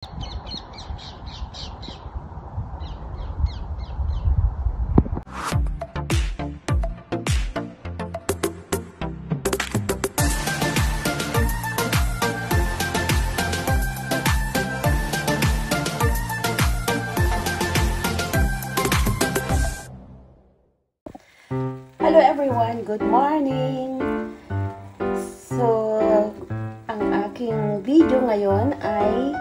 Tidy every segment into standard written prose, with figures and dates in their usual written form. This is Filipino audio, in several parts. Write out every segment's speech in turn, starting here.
Hello everyone, good morning! So, ang aking video ngayon ay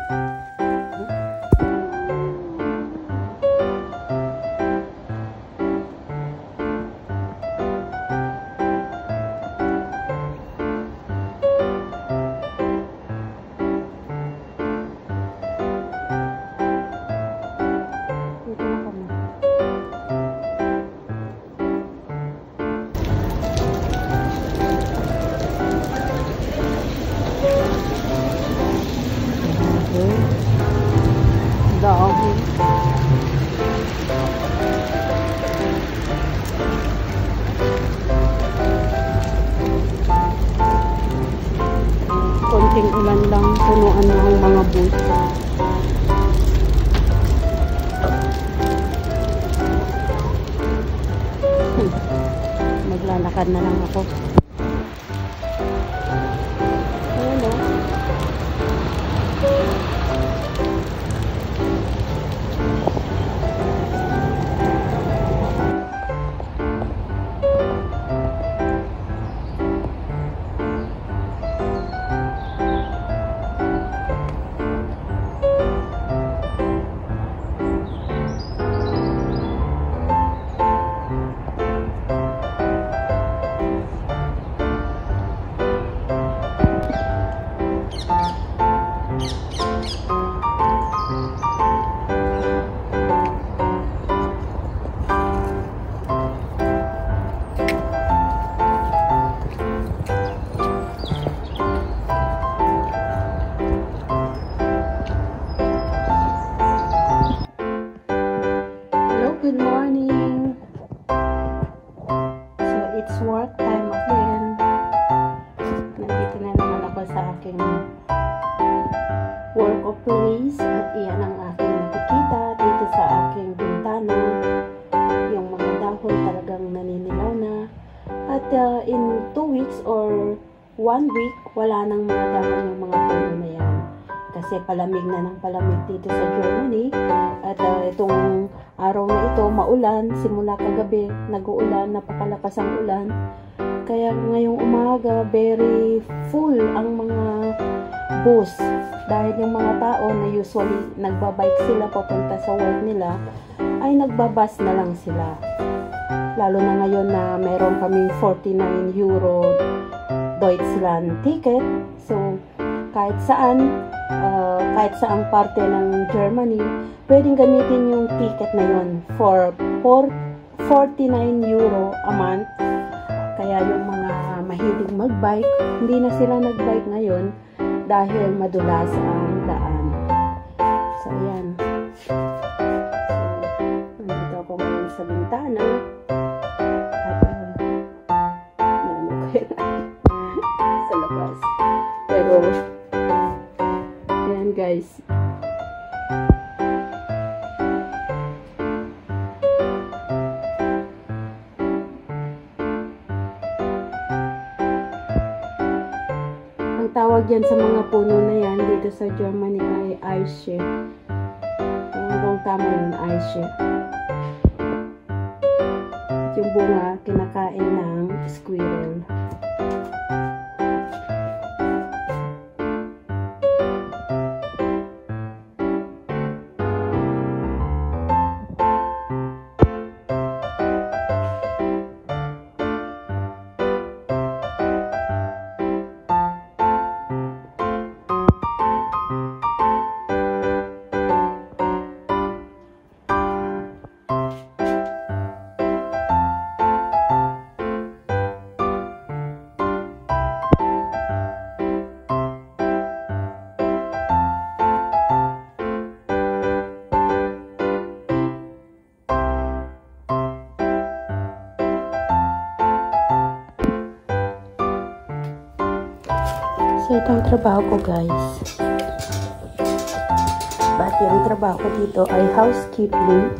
dahon. Konting ulan lang, punuan na ang mga bus. Maglalakad na lang ako. Hello. Good morning. So it's work time again. Nandito na naman ako sa aking work of place at iyan ang aking nakikita dito sa aking bintana. Yung mga dahon talagang naninilaw na. At in 2 weeks or 1 week, wala nang mga dahon yung mga puno na yan. Kasi palamig na ng palamig dito sa Germany. At itong araw na ito, maulan. Simula kagabi, nag-uulan, napakalakas ang ulan. Kaya ngayong umaga, very full ang mga bus. Dahil yung mga tao na usually nagbabike sila papunta sa work nila, ay nagbabas na lang sila. Lalo na ngayon na mayroon kaming 49 euro Deutschland ticket. So, kahit saang parte ng Germany, pwedeng gamitin yung ticket na yun for 49 euro a month. Kaya yung mga mahilig magbike, hindi na sila nagbike ngayon dahil madulas ang daan. So, ayan. So, nandito ako ngayon sa bintana. At, naano ko yun sa labas. Pero, ayan guys. Ang tawag yan sa mga puno na yan dito sa Germany ay Eiche. Kung tama yun, Eiche. Yung bunga kinakain ng squirrel. So, ito ang trabaho ko, guys. At yung trabaho dito ay housekeeping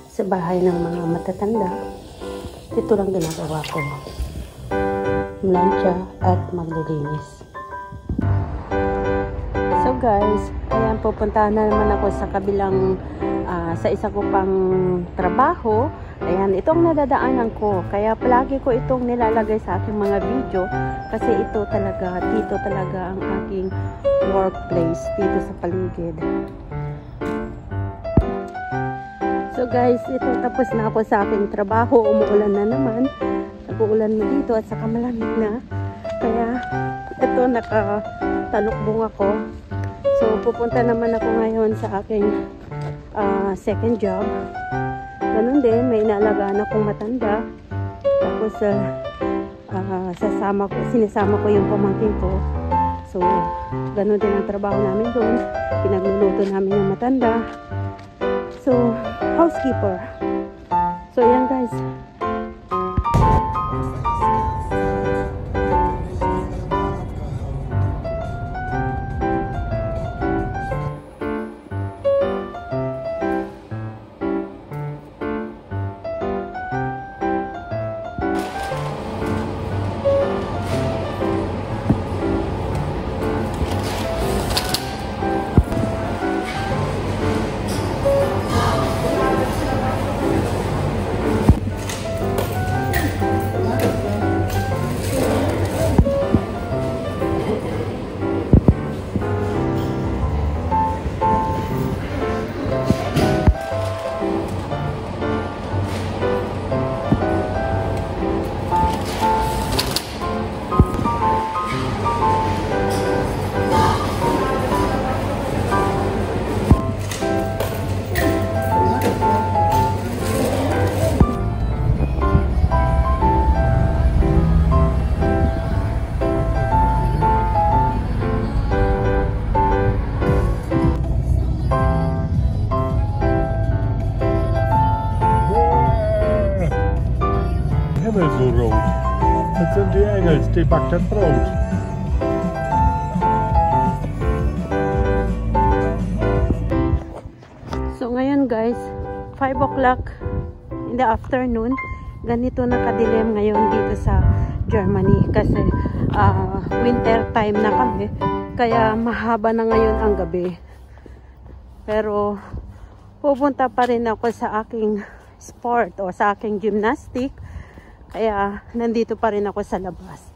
sa bahay ng mga matatanda. Ito lang ginagawa ko. Mlansya at maglilinis. So guys, ayan, pupuntahan na naman ako sa kabilang sa isa ko pang trabaho. Ayan, itong nadadaanan ko. Kaya palagi ko itong nilalagay sa aking mga video kasi dito talaga ang aking workplace dito sa paligid. So guys, ito tapos na ako sa aking trabaho. Umuulan na naman. Nag-uulan na dito at saka malamig na. Kaya ito nakatalukbong ako. So pupunta naman ako ngayon sa aking second job. Ganun din, may inaalagaan akong matanda. Tapos sinisama ko yung pamangkin ko. So ganun din ang trabaho namin doon. Pinagluluto namin yung matanda. So housekeeper. So yan guys. Himmelso-rot. Das sind die Engels, die backt das Brot. So ngayon guys, 5 o'clock in the afternoon. Ganito nakadilim ngayon dito sa Germany kasi winter time na kami. Kaya mahaba na ngayon ang gabi. Pero pupunta pa rin ako sa aking sport o sa aking gymnastic. Kaya nandito pa rin ako sa labas.